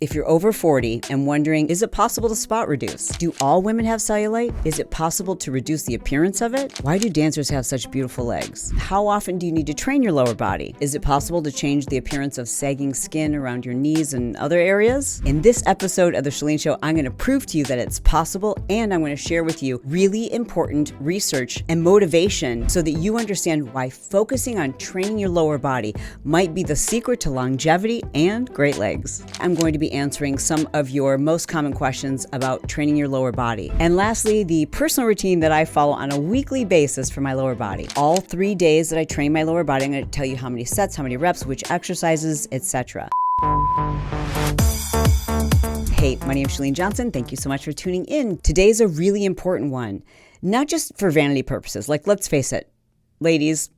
If you're over 40 and wondering, is it possible to spot reduce? Do all women have cellulite? Is it possible to reduce the appearance of it? Why do dancers have such beautiful legs? How often do you need to train your lower body? Is it possible to change the appearance of sagging skin around your knees and other areas? In this episode of The Chalene Show, I'm going to prove to you that it's possible, and I'm going to share with you really important research and motivation so that you understand why focusing on training your lower body might be the secret to longevity and great legs. I'm going to be answering some of your most common questions about training your lower body. And lastly, the personal routine that I follow on a weekly basis for my lower body. All 3 days that I train my lower body, I'm going to tell you how many sets, how many reps, which exercises, etc. Hey, my name is Chalene Johnson. Thank you so much for tuning in. Today's a really important one, not just for vanity purposes. Like, let's face it, ladies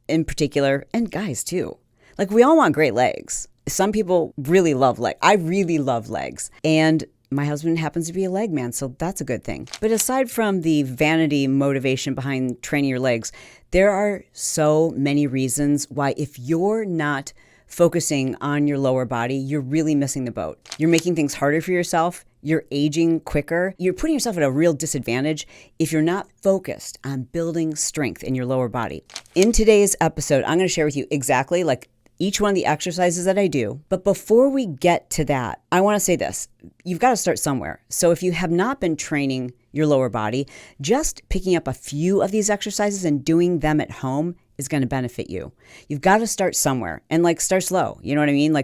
in particular, and guys too. Like, we all want great legs. Some people really love legs. I really love legs. And my husband happens to be a leg man, so that's a good thing. But aside from the vanity motivation behind training your legs, there are so many reasons why if you're not focusing on your lower body, you're really missing the boat. You're making things harder for yourself. You're aging quicker. You're putting yourself at a real disadvantage if you're not focused on building strength in your lower body. In today's episode, I'm going to share with you exactly each one of the exercises that I do. But before we get to that, I want to say this. You've got to start somewhere. So if you have not been training your lower body, just picking up a few of these exercises and doing them at home is going to benefit you. You've got to start somewhere and start slow. You know what I mean?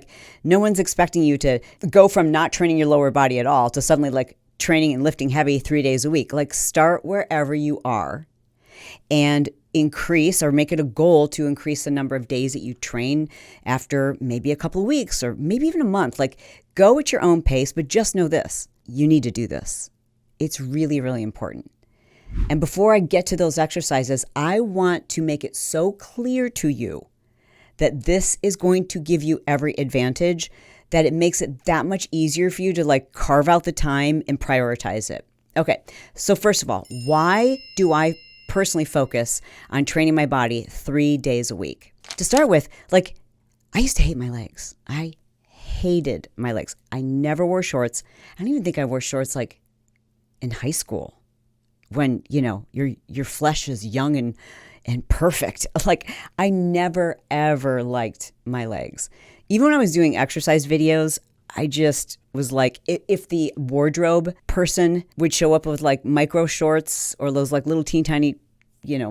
No one's expecting you to go from not training your lower body at all to suddenly training and lifting heavy 3 days a week. Start wherever you are and increase or make it a goal to increase the number of days that you train after maybe a couple of weeks or maybe even a month. Go at your own pace, but just know this, you need to do this. It's really, really important. And before I get to those exercises, I want to make it so clear to you that this is going to give you every advantage, that it makes it that much easier for you to carve out the time and prioritize it. Okay, so first of all, why do I personally focus on training my body 3 days a week? To start with, I used to hate my legs. I hated my legs. I never wore shorts. I don't even think I wore shorts in high school when, your flesh is young and perfect. I never ever liked my legs. Even when I was doing exercise videos, I just was if the wardrobe person would show up with micro shorts or those little teeny tiny,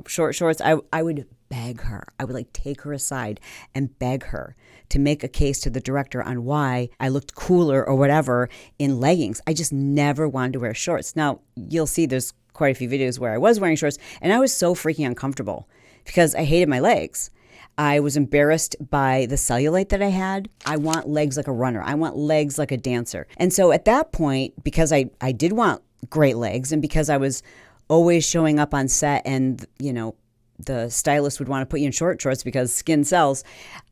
short shorts, I would beg her. I would take her aside and beg her to make a case to the director on why I looked cooler or whatever in leggings. I just never wanted to wear shorts. Now, you'll see there's quite a few videos where I was wearing shorts and I was so freaking uncomfortable because I hated my legs. I was embarrassed by the cellulite that I had. I want legs like a runner. I want legs like a dancer. And so at that point, because I did want great legs and because I was always showing up on set and, the stylist would want to put you in short shorts because skin sells,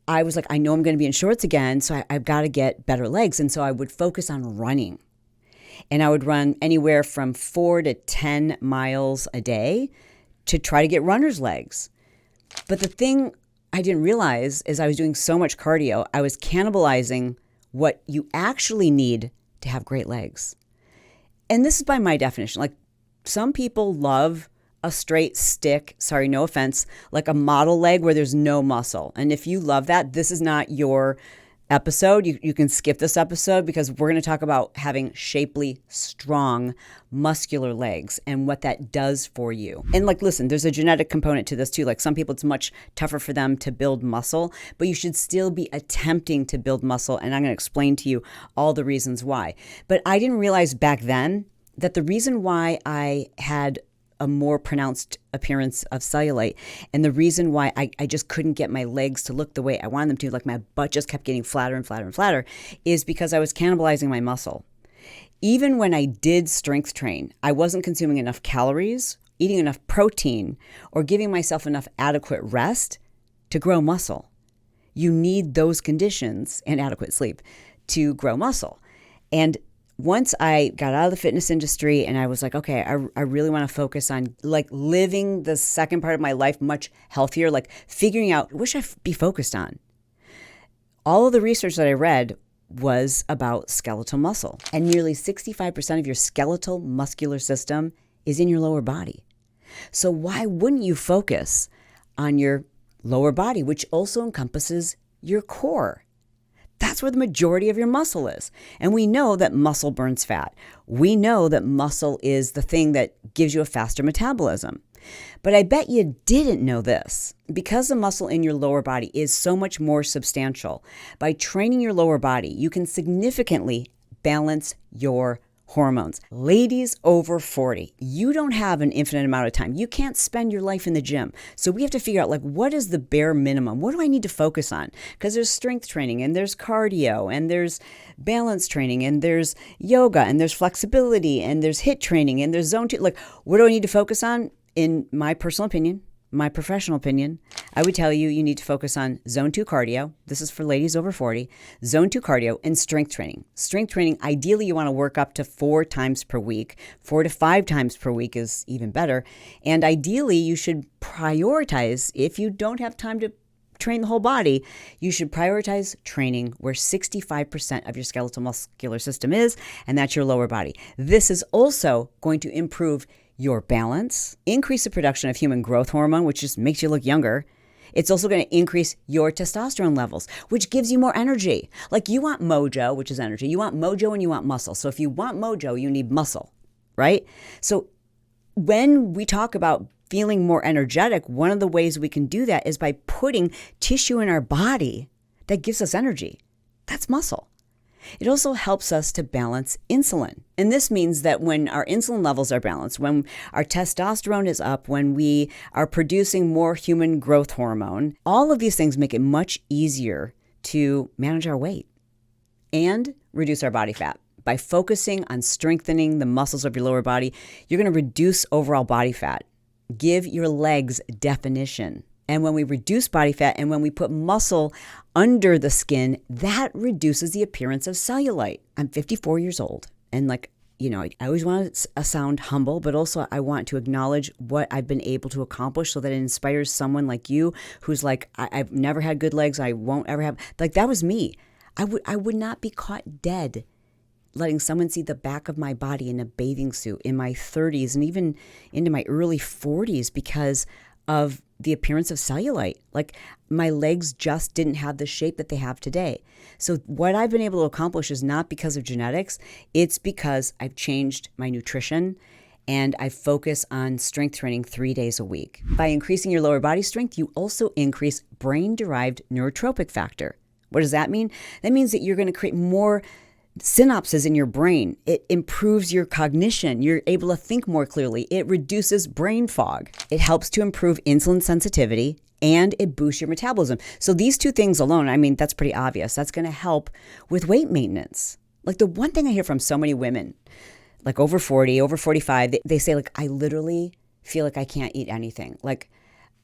I was I know I'm going to be in shorts again, so I've got to get better legs. And so I would focus on running. And I would run anywhere from 4 to 10 miles a day to try to get runner's legs. But the thing I didn't realize is I was doing so much cardio, I was cannibalizing what you actually need to have great legs. And this is by my definition. Some people love a straight stick, sorry, no offense, a model leg where there's no muscle. And if you love that, this is not your episode. You can skip this episode because we're going to talk about having shapely, strong, muscular legs and what that does for you. And listen, there's a genetic component to this too. Some people, it's much tougher for them to build muscle, but you should still be attempting to build muscle. And I'm going to explain to you all the reasons why. But I didn't realize back then that the reason why I had a more pronounced appearance of cellulite and the reason why I just couldn't get my legs to look the way I wanted them to, my butt just kept getting flatter and flatter and flatter, is because I was cannibalizing my muscle. Even when I did strength train, I wasn't consuming enough calories, eating enough protein, or giving myself enough adequate rest to grow muscle. You need those conditions and adequate sleep to grow muscle. And once I got out of the fitness industry and I was okay, I really want to focus on living the second part of my life much healthier, figuring out what should I be focused on. All of the research that I read was about skeletal muscle. And nearly 65% of your skeletal muscular system is in your lower body. So why wouldn't you focus on your lower body, which also encompasses your core? That's where the majority of your muscle is. And we know that muscle burns fat. We know that muscle is the thing that gives you a faster metabolism. But I bet you didn't know this. Because the muscle in your lower body is so much more substantial, by training your lower body, you can significantly balance your hormones. Ladies over 40, you don't have an infinite amount of time. You can't spend your life in the gym. So we have to figure out, like, what is the bare minimum? What do I need to focus on? Because there's strength training and there's cardio and there's balance training and there's yoga and there's flexibility and there's HIIT training and there's zone 2. Like, what do I need to focus on? In my personal opinion, my professional opinion, I would tell you need to focus on zone 2 cardio. This is for ladies over 40. Zone 2 cardio and strength training. Strength training, ideally you want to work up to 4 times per week. 4 to 5 times per week is even better. And ideally you should prioritize, if you don't have time to train the whole body, you should prioritize training where 65% of your skeletal muscular system is, and that's your lower body. This is also going to improve your balance, increase the production of human growth hormone, which just makes you look younger. It's also going to increase your testosterone levels, which gives you more energy. Like, you want mojo, which is energy. You want mojo and you want muscle. So if you want mojo, you need muscle, right? So when we talk about feeling more energetic, one of the ways we can do that is by putting tissue in our body that gives us energy. That's muscle. It also helps us to balance insulin. And this means that when our insulin levels are balanced, when our testosterone is up, when we are producing more human growth hormone, all of these things make it much easier to manage our weight and reduce our body fat. By focusing on strengthening the muscles of your lower body, you're going to reduce overall body fat, give your legs definition. And when we reduce body fat and when we put muscle under the skin, that reduces the appearance of cellulite. I'm 54 years old. And I always want to sound humble, but also I want to acknowledge what I've been able to accomplish so that it inspires someone like you who's like, I've never had good legs. I won't ever have. Like, that was me. I would not be caught dead letting someone see the back of my body in a bathing suit in my 30s and even into my early 40s because of the appearance of cellulite. Like, my legs just didn't have the shape that they have today. So what I've been able to accomplish is not because of genetics. It's because I've changed my nutrition and I focus on strength training 3 days a week. By increasing your lower body strength, you also increase brain-derived neurotropic factor. What does that mean? That means that you're going to create more synapses in your brain. It improves your cognition. You're able to think more clearly. It reduces brain fog. It helps to improve insulin sensitivity and it boosts your metabolism. So these two things alone, I mean, that's pretty obvious. That's going to help with weight maintenance. Like, the one thing I hear from so many women, like over 40, over 45, they say, like, I literally feel like I can't eat anything. Like,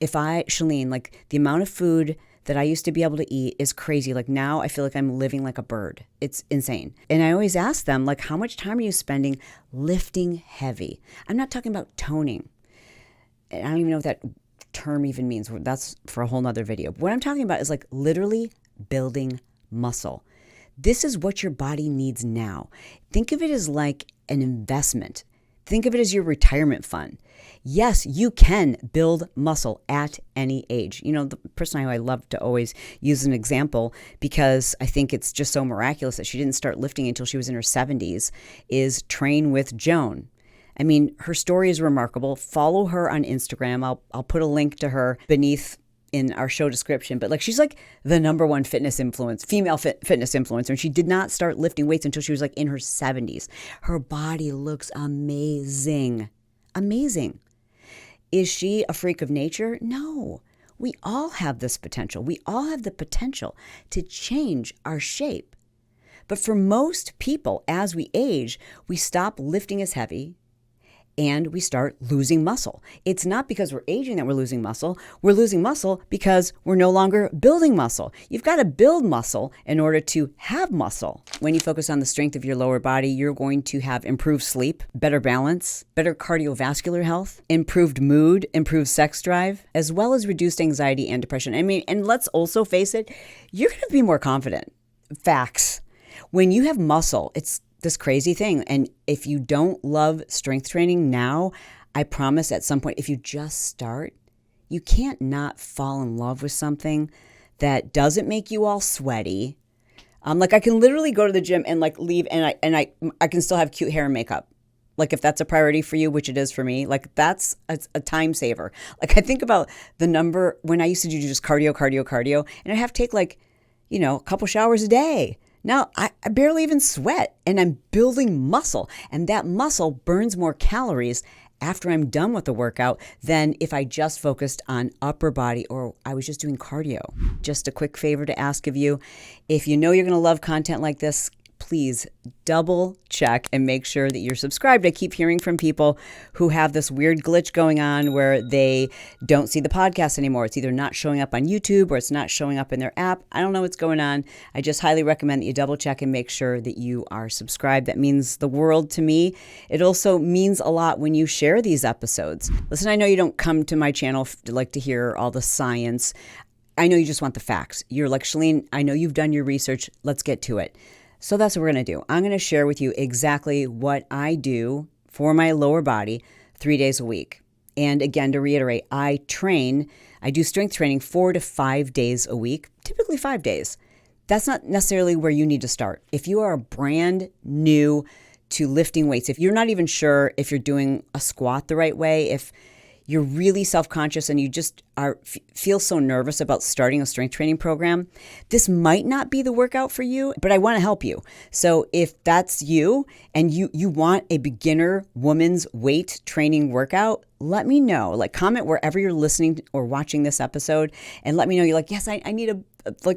Chalene, like, the amount of food that I used to be able to eat is crazy. Like, now I feel like I'm living like a bird. It's insane. And I always ask them, like, how much time are you spending lifting heavy? I'm not talking about toning. I don't even know what that term even means. That's for a whole nother video. What I'm talking about is, like, literally building muscle. This is what your body needs now. Think of it as like an investment. Think of it as your retirement fund. Yes, you can build muscle at any age. You know, the person I love to always use as an example, because I think it's just so miraculous that she didn't start lifting until she was in her 70s, is Train with Joan. I mean, her story is remarkable. Follow her on Instagram. I'll put a link to her beneath in our show description, but like, she's like the number one fitness influence, female fitness influencer. And she did not start lifting weights until she was like in her 70s. Her body looks amazing. Amazing. Is she a freak of nature? No. We all have this potential. We all have the potential to change our shape. But for most people, as we age, we stop lifting as heavy and we start losing muscle. It's not because we're aging that we're losing muscle. We're losing muscle because we're no longer building muscle. You've got to build muscle in order to have muscle. When you focus on the strength of your lower body, you're going to have improved sleep, better balance, better cardiovascular health, improved mood, improved sex drive, as well as reduced anxiety and depression. I mean, and let's also face it, you're going to be more confident. Facts. When you have muscle, it's this crazy thing. And if you don't love strength training now, I promise at some point, if you just start, you can't not fall in love with something that doesn't make you all sweaty. Like I can literally go to the gym and like leave and I can still have cute hair and makeup. Like if that's a priority for you, which it is for me, like that's a time saver. Like I think about the number when I used to do just cardio, and I have to take like, a couple showers a day. Now I barely even sweat and I'm building muscle, and that muscle burns more calories after I'm done with the workout than if I just focused on upper body or I was just doing cardio. Just a quick favor to ask of you. If you know you're going to love content like this, please double check and make sure that you're subscribed. I keep hearing from people who have this weird glitch going on where they don't see the podcast anymore. It's either not showing up on YouTube or it's not showing up in their app. I don't know what's going on. I just highly recommend that you double check and make sure that you are subscribed. That means the world to me. It also means a lot when you share these episodes. Listen, I know you don't come to my channel to hear all the science. I know you just want the facts. You're like, Chalene, I know you've done your research. Let's get to it. So that's what we're going to do. I'm going to share with you exactly what I do for my lower body 3 days a week. And again, to reiterate, I do strength training 4 to 5 days a week, typically 5 days. That's not necessarily where you need to start. If you are brand new to lifting weights, if you're not even sure if you're doing a squat the right way, if you're really self-conscious and you just feel so nervous about starting a strength training program, this might not be the workout for you, but I want to help you. So if that's you and you want a beginner woman's weight training workout, let me know. Like comment wherever you're listening or watching this episode and let me know. You're like, yes, I need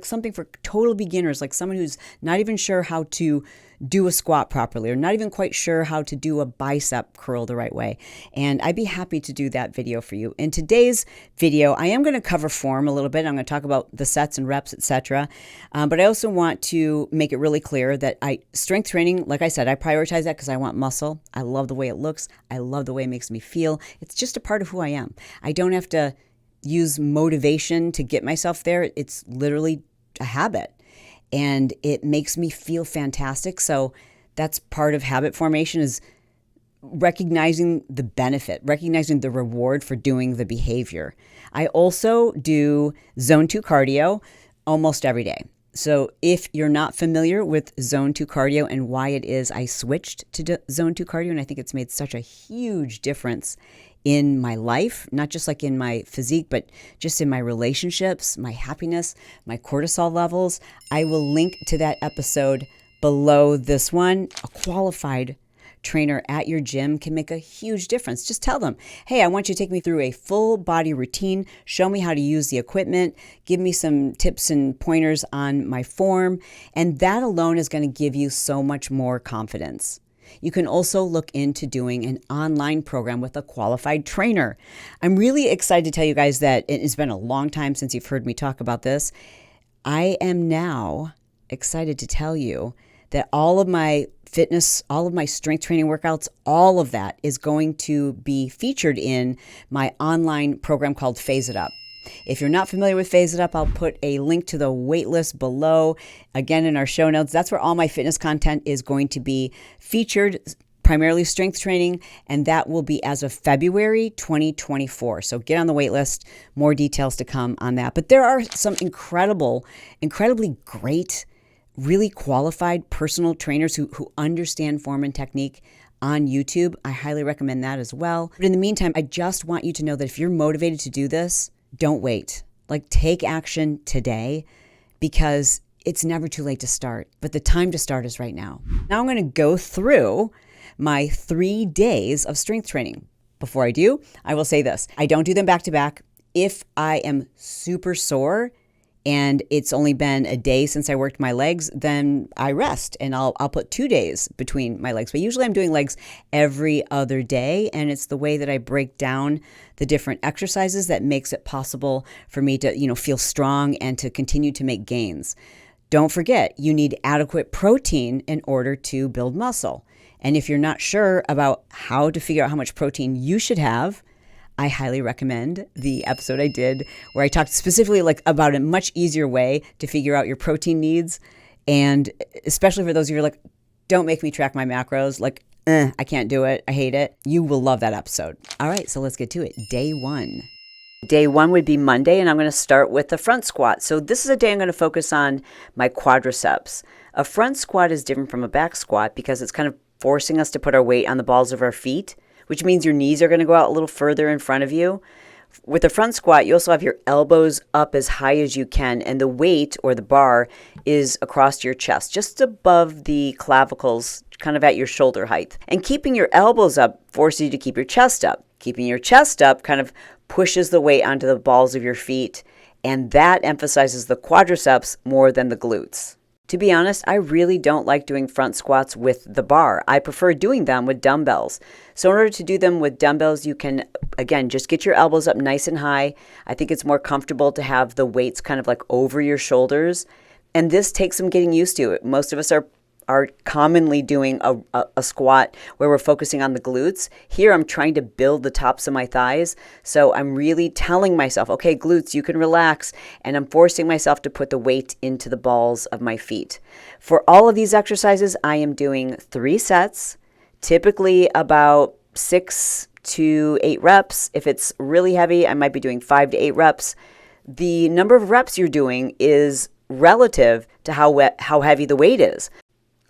something for total beginners, like someone who's not even sure how to do a squat properly or not even quite sure how to do a bicep curl the right way. And I'd be happy to do that video for you. In today's video, I am going to cover form a little bit. I'm going to talk about the sets and reps, etc. But I also want to make it really clear that strength training, like I said, I prioritize that because I want muscle. I love the way it looks. I love the way it makes me feel. It's just a part of who I am. I don't have to use motivation to get myself there. It's literally a habit. And it makes me feel fantastic. So that's part of habit formation, is recognizing the benefit, recognizing the reward for doing the behavior. I also do zone 2 cardio almost every day. So if you're not familiar with zone 2 cardio and why it is I switched to zone 2 cardio, and I think it's made such a huge difference in my life, not just like in my physique, but just in my relationships, my happiness, my cortisol levels, I will link to that episode below this one. A qualified trainer at your gym can make a huge difference. Just tell them, hey, I want you to take me through a full body routine, show me how to use the equipment, give me some tips and pointers on my form, and that alone is going to give you so much more confidence. You can also look into doing an online program with a qualified trainer. I'm really excited to tell you guys that it's been a long time since you've heard me talk about this. I am now excited to tell you that all of my fitness, all of my strength training workouts, all of that is going to be featured in my online program called Phase It Up. If you're not familiar with Phase It Up, I'll put a link to the waitlist below. Again, in our show notes, that's where all my fitness content is going to be featured, primarily strength training, and that will be as of February 2024. So get on the waitlist, more details to come on that. But there are some incredibly great, really qualified personal trainers who understand form and technique on YouTube. I highly recommend that as well. But in the meantime, I just want you to know that if you're motivated to do this, don't wait. Like, take action today, because it's never too late to start. But the time to start is right now. Now I'm going to go through my 3 days of strength training. Before I do, I will say this. I don't do them back to back. If I am super sore and it's only been a day since I worked my legs, then I rest and I'll put 2 days between my legs. But usually I'm doing legs every other day, and it's the way that I break down the different exercises that makes it possible for me to, feel strong and to continue to make gains. Don't forget, you need adequate protein in order to build muscle. And if you're not sure about how to figure out how much protein you should have, I highly recommend the episode I did where I talked specifically about a much easier way to figure out your protein needs. And especially for those of you who are like, don't make me track my macros, like, I can't do it, I hate it, you will love that episode. All right, so let's get to it. Day one. Day one would be Monday, and I'm going to start with the front squat. So this is a day I'm going to focus on my quadriceps. A front squat is different from a back squat because it's kind of forcing us to put our weight on the balls of our feet, which means your knees are going to go out a little further in front of you. With a front squat, you also have your elbows up as high as you can, and the weight or the bar is across your chest, just above the clavicles, kind of at your shoulder height. And keeping your elbows up forces you to keep your chest up. Keeping your chest up kind of pushes the weight onto the balls of your feet, and that emphasizes the quadriceps more than the glutes. To be honest, I really don't like doing front squats with the bar. I prefer doing them with dumbbells. So in order to do them with dumbbells, you can, again, just get your elbows up nice and high. I think it's more comfortable to have the weights kind of like over your shoulders. And this takes some getting used to. Most of us are commonly doing a squat where we're focusing on the glutes. Here I'm trying to build the tops of my thighs. So I'm really telling myself, okay, glutes, you can relax. And I'm forcing myself to put the weight into the balls of my feet. For all of these exercises, I am doing 3 sets, typically about 6 to 8 reps. If it's really heavy, I might be doing 5 to 8 reps. The number of reps you're doing is relative to how heavy the weight is.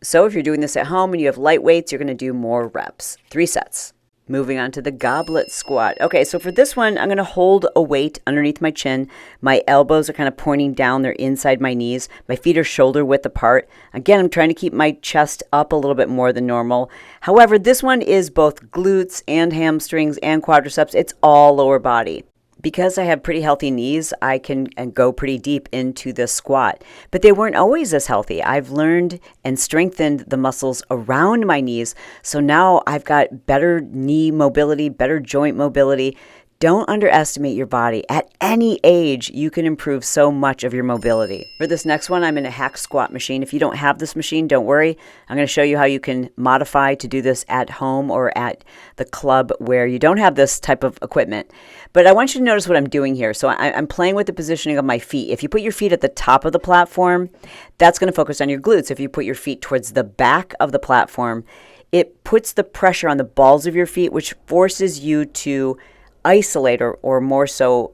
So if you're doing this at home and you have light weights, you're going to do more reps. 3 sets. Moving on to the goblet squat. Okay, so for this one, I'm going to hold a weight underneath my chin. My elbows are kind of pointing down. They're inside my knees. My feet are shoulder width apart. Again, I'm trying to keep my chest up a little bit more than normal. However, this one is both glutes and hamstrings and quadriceps. It's all lower body. Because I have pretty healthy knees, I can go pretty deep into the squat. But they weren't always as healthy. I've learned and strengthened the muscles around my knees. So now I've got better knee mobility, better joint mobility. Don't underestimate your body. At any age, you can improve so much of your mobility. For this next one, I'm in a hack squat machine. If you don't have this machine, don't worry. I'm going to show you how you can modify to do this at home or at the club where you don't have this type of equipment. But I want you to notice what I'm doing here. So I'm playing with the positioning of my feet. If you put your feet at the top of the platform, that's going to focus on your glutes. If you put your feet towards the back of the platform, it puts the pressure on the balls of your feet, which forces you to isolate or more so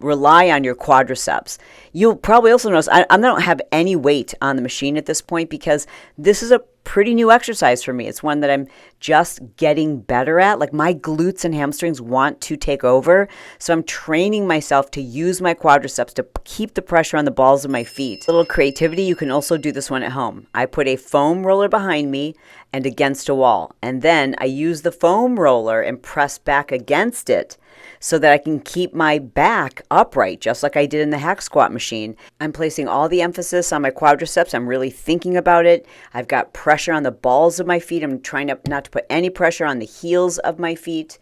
rely on your quadriceps. You'll probably also notice I don't have any weight on the machine at this point because this is a pretty new exercise for me. It's one that I'm just getting better at. Like my glutes and hamstrings want to take over. So I'm training myself to use my quadriceps to keep the pressure on the balls of my feet. A little creativity, you can also do this one at home. I put a foam roller behind me and against a wall. And then I use the foam roller and press back against it so that I can keep my back upright, just like I did in the hack squat machine. I'm placing all the emphasis on my quadriceps. I'm really thinking about it. I've got pressure on the balls of my feet. I'm trying not to put any pressure on the heels of my feet.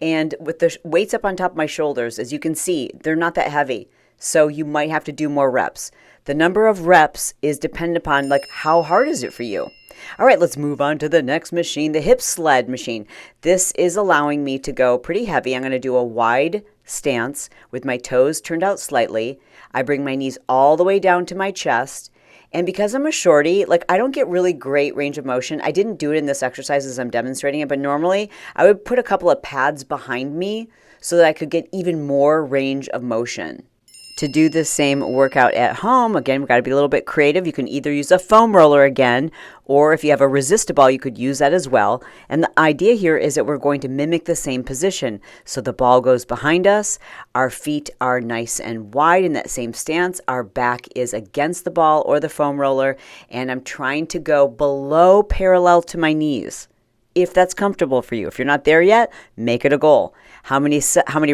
And with the weights up on top of my shoulders, as you can see, they're not that heavy. So you might have to do more reps. The number of reps is dependent upon like how hard is it for you. All right, let's move on to the next machine, the hip sled machine. This is allowing me to go pretty heavy. I'm going to do a wide stance with my toes turned out slightly. I bring my knees all the way down to my chest. And because I'm a shorty, like I don't get really great range of motion. I didn't do it in this exercise as I'm demonstrating it, but normally I would put a couple of pads behind me so that I could get even more range of motion. To do the same workout at home, again, we've got to be a little bit creative. You can either use a foam roller again, or if you have a resistable, you could use that as well. And the idea here is that we're going to mimic the same position. So the ball goes behind us, our feet are nice and wide in that same stance, our back is against the ball or the foam roller, and I'm trying to go below parallel to my knees. If that's comfortable for you. If you're not there yet, make it a goal. How many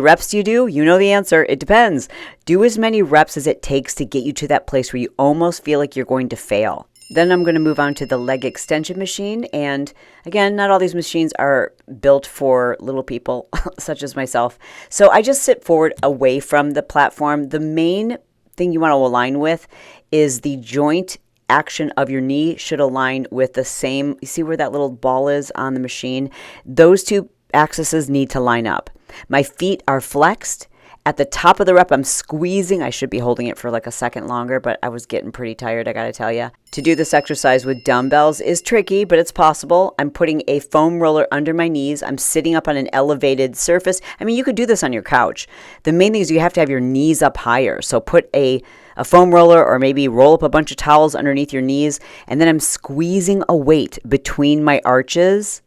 reps do you do? You know the answer. It depends. Do as many reps as it takes to get you to that place where you almost feel like you're going to fail. Then I'm going to move on to the leg extension machine. And again, not all these machines are built for little people such as myself. So I just sit forward away from the platform. The main thing you want to align with is the joint action of your knee should align with the same. You see where that little ball is on the machine? Those two axes need to line up. My feet are flexed At the top of the rep, I'm squeezing. I should be holding it for like a second longer, but I was getting pretty tired, I gotta tell you. To do this exercise with dumbbells is tricky, but it's possible. I'm putting a foam roller under my knees. I'm sitting up on an elevated surface. I mean, you could do this on your couch. The main thing is you have to have your knees up higher. So put a foam roller or maybe roll up a bunch of towels underneath your knees, and then I'm squeezing a weight between my arches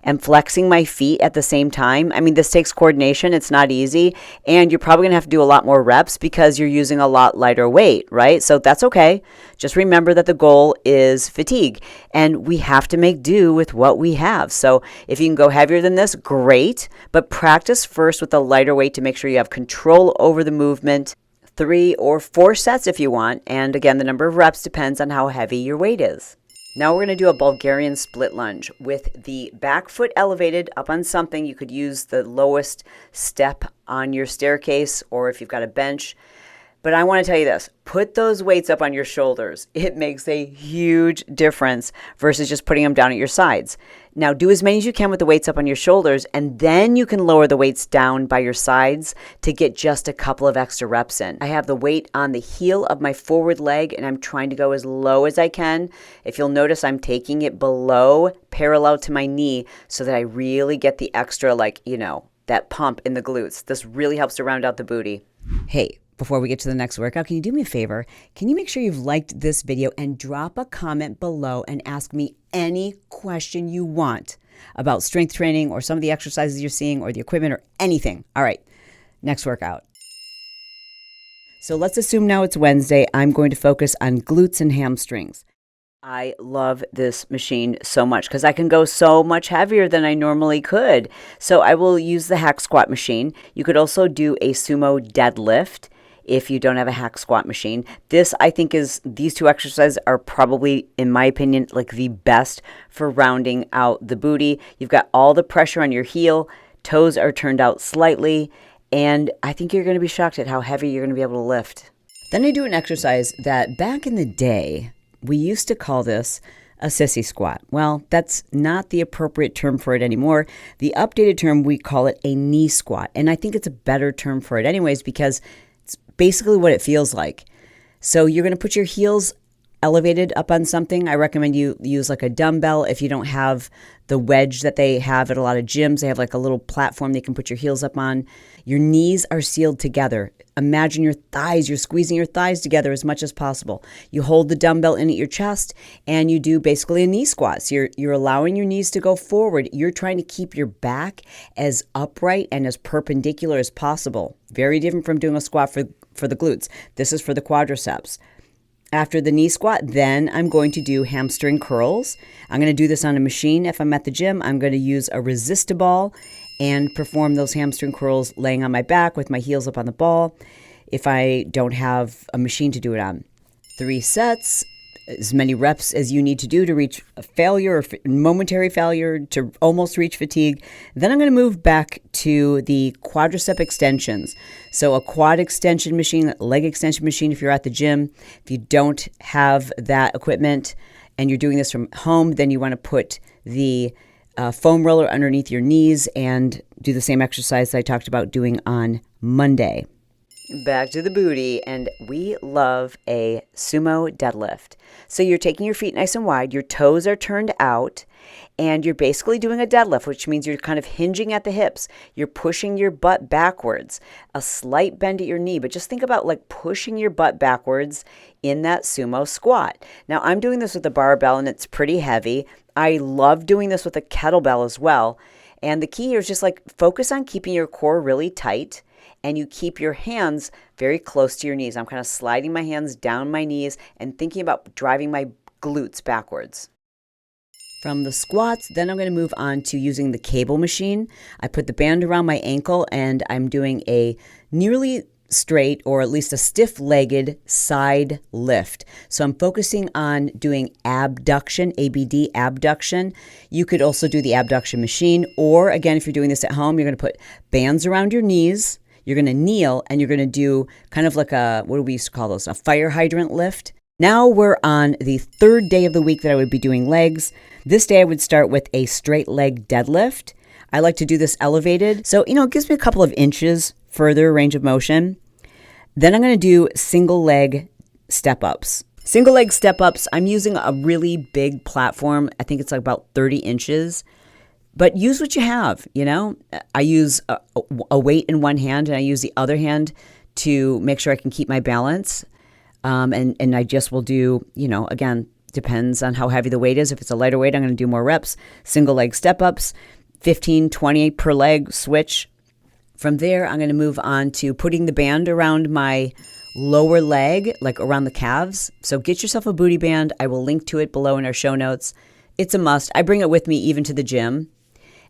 and flexing my feet at the same time. I mean, this takes coordination. It's not easy. And you're probably going to have to do a lot more reps because you're using a lot lighter weight, right? So that's okay. Just remember that the goal is fatigue and we have to make do with what we have. So if you can go heavier than this, great. But practice first with a lighter weight to make sure you have control over the movement. 3 or 4 sets if you want. And again, the number of reps depends on how heavy your weight is. Now we're going to do a Bulgarian split lunge with the back foot elevated up on something. You could use the lowest step on your staircase or if you've got a bench. But I want to tell you this, put those weights up on your shoulders. It makes a huge difference versus just putting them down at your sides. Now do as many as you can with the weights up on your shoulders, and then you can lower the weights down by your sides to get just a couple of extra reps in. I have the weight on the heel of my forward leg and I'm trying to go as low as I can. If you'll notice, I'm taking it below parallel to my knee so that I really get the extra, that pump in the glutes. This really helps to round out the booty. Hey, before we get to the next workout, can you do me a favor? Can you make sure you've liked this video and drop a comment below and ask me any question you want about strength training or some of the exercises you're seeing or the equipment or anything. All right, next workout. So let's assume now it's Wednesday. I'm going to focus on glutes and hamstrings. I love this machine so much because I can go so much heavier than I normally could. So I will use the hack squat machine. You could also do a sumo deadlift if you don't have a hack squat machine. These two exercises are probably, in my opinion, like the best for rounding out the booty. You've got all the pressure on your heel, toes are turned out slightly, and I think you're going to be shocked at how heavy you're going to be able to lift. Then I do an exercise that back in the day, we used to call this a sissy squat. Well, that's not the appropriate term for it anymore. The updated term, we call it a knee squat. And I think it's a better term for it anyways because it's basically what it feels like. So you're going to put your heels elevated up on something. I recommend you use like a dumbbell. If you don't have the wedge that they have at a lot of gyms, they have like a little platform they can put your heels up on. Your knees are sealed together. Imagine your thighs. You're squeezing your thighs together as much as possible. You hold the dumbbell in at your chest and you do basically a knee squat. So you're allowing your knees to go forward. You're trying to keep your back as upright and as perpendicular as possible. Very different from doing a squat for the glutes. This is for the quadriceps. After the knee squat, then I'm going to do hamstring curls. I'm going to do this on a machine. If I'm at the gym, I'm going to use a resistable and perform those hamstring curls laying on my back with my heels up on the ball if I don't have a machine to do it on. 3 sets, as many reps as you need to do to reach a failure or momentary failure to almost reach fatigue. Then I'm going to move back to the quadricep extensions. So a quad extension machine, leg extension machine if you're at the gym. If you don't have that equipment and you're doing this from home, then you want to put the foam roller underneath your knees and do the same exercise that I talked about doing on Monday. Back to the booty, and we love a sumo deadlift. So you're taking your feet nice and wide, your toes are turned out, and you're basically doing a deadlift, which means you're kind of hinging at the hips. You're pushing your butt backwards, a slight bend at your knee, but just think about like pushing your butt backwards in that sumo squat. Now I'm doing this with a barbell and it's pretty heavy. I love doing this with a kettlebell as well. And the key here is just like focus on keeping your core really tight and you keep your hands very close to your knees. I'm kind of sliding my hands down my knees and thinking about driving my glutes backwards. From the squats, then I'm going to move on to using the cable machine. I put the band around my ankle and I'm doing a nearly straight or at least a stiff-legged side lift. So I'm focusing on doing abduction, ABD, abduction. You could also do the abduction machine, or again, if you're doing this at home, you're going to put bands around your knees. You're going to kneel and you're going to do kind of like what do we used to call those? A fire hydrant lift. Now we're on the 3rd day of the week that I would be doing legs. This day I would start with a straight leg deadlift. I like to do this elevated. So, it gives me a couple of inches further range of motion. Then I'm going to do single leg step-ups. Single leg step-ups, I'm using a really big platform. I think it's like about 30 inches. But use what you have, you know. I use a weight in one hand, and I use the other hand to make sure I can keep my balance. And I just will do, you know, again, depends on how heavy the weight is. If it's a lighter weight, I'm going to do more reps. Single leg step-ups, 15, 20 per leg switch. From there, I'm going to move on to putting the band around my lower leg, like around the calves. So get yourself a booty band. I will link to it below in our show notes. It's a must. I bring it with me even to the gym,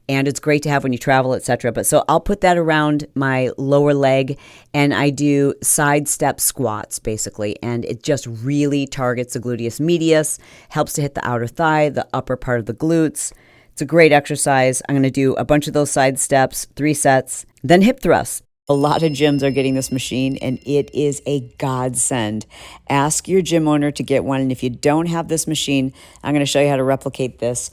and it's great to have when you travel, etc. But so I'll put that around my lower leg, and I do side step squats basically, and it just really targets the gluteus medius, helps to hit the outer thigh, the upper part of the glutes. It's a great exercise. I'm going to do a bunch of those side steps, 3 sets, then hip thrusts. A lot of gyms are getting this machine, and it is a godsend. Ask your gym owner to get one, and if you don't have this machine, I'm going to show you how to replicate this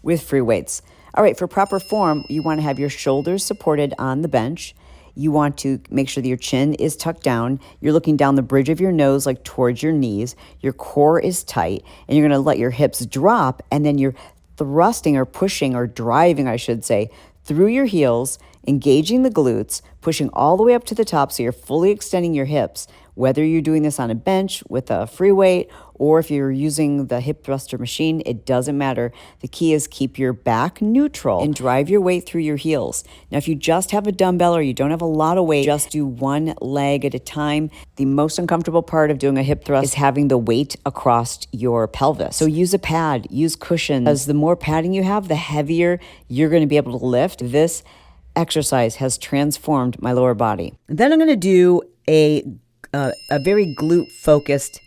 with free weights. All right, for proper form, you want to have your shoulders supported on the bench. You want to make sure that your chin is tucked down. You're looking down the bridge of your nose, like towards your knees. Your core is tight, and you're going to let your hips drop, and then you're thrusting or pushing or driving, I should say, through your heels, engaging the glutes, pushing all the way up to the top so you're fully extending your hips, whether you're doing this on a bench with a free weight or if you're using the hip thruster machine, it doesn't matter. The key is keep your back neutral and drive your weight through your heels. Now, if you just have a dumbbell or you don't have a lot of weight, just do one leg at a time. The most uncomfortable part of doing a hip thrust is having the weight across your pelvis. So use a pad, use cushions. As the more padding you have, the heavier you're going to be able to lift. This exercise has transformed my lower body. Then I'm going to do a very glute-focused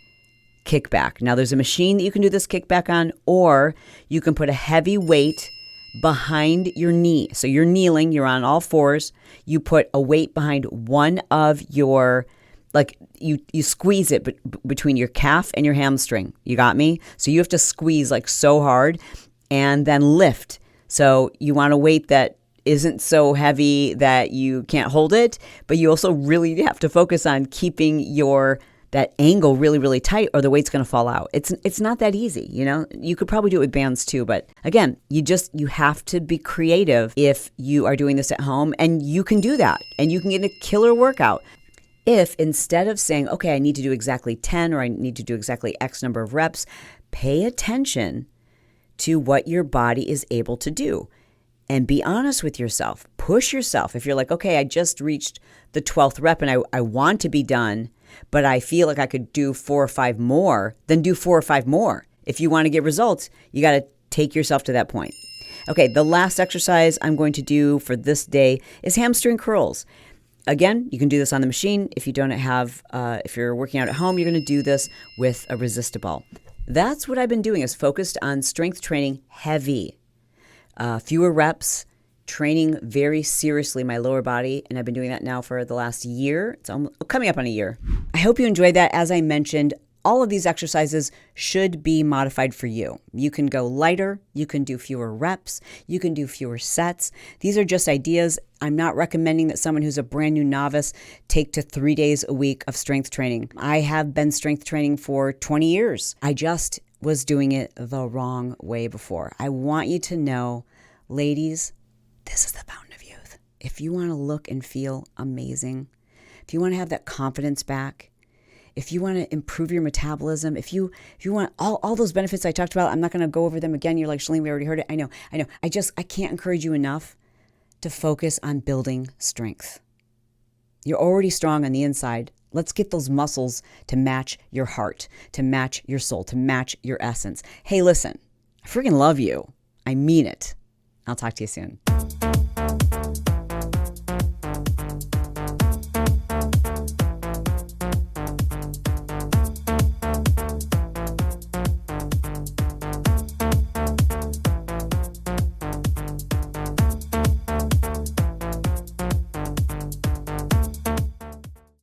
kickback. Now, there's a machine that you can do this kickback on, or you can put a heavy weight behind your knee. So you're kneeling, you're on all fours. You put a weight behind one of your, like you squeeze it between your calf and your hamstring. You got me? So you have to squeeze like so hard and then lift. So you want a weight that isn't so heavy that you can't hold it, but you also really have to focus on keeping that angle really, really tight, or the weight's going to fall out. It's not that easy, you know. You could probably do it with bands too, but again, you have to be creative if you are doing this at home, and you can do that, and you can get a killer workout. If instead of saying, okay, I need to do exactly 10 or I need to do exactly X number of reps, pay attention to what your body is able to do. And be honest with yourself. Push yourself. If you're like, okay, I just reached the 12th rep and I want to be done, but I feel like I could do 4 or 5 more, then do 4 or 5 more. If you want to get results, you got to take yourself to that point. Okay, the last exercise I'm going to do for this day is hamstring curls. Again, you can do this on the machine. If you don't have, if you're working out at home, you're going to do this with a resistor ball. That's what I've been doing, is focused on strength training heavy. Fewer reps, training very seriously my lower body, and I've been doing that now for the last year. It's coming up on a year. I hope you enjoyed that. As I mentioned, all of these exercises should be modified for you. You can go lighter, you can do fewer reps, you can do fewer sets. These are just ideas. I'm not recommending that someone who's a brand new novice take to 3 days a week of strength training. I have been strength training for 20 years. I just was doing it the wrong way before. I want you to know, ladies, this is the fountain of youth. If you want to look and feel amazing, if you want to have that confidence back, if you want to improve your metabolism, if you want all those benefits I talked about, I'm not going to go over them again. You're like, Chalene, we already heard it. I know. I can't encourage you enough to focus on building strength. You're already strong on the inside. Let's get those muscles to match your heart, to match your soul, to match your essence. Hey, listen, I freaking love you. I mean it. I'll talk to you soon.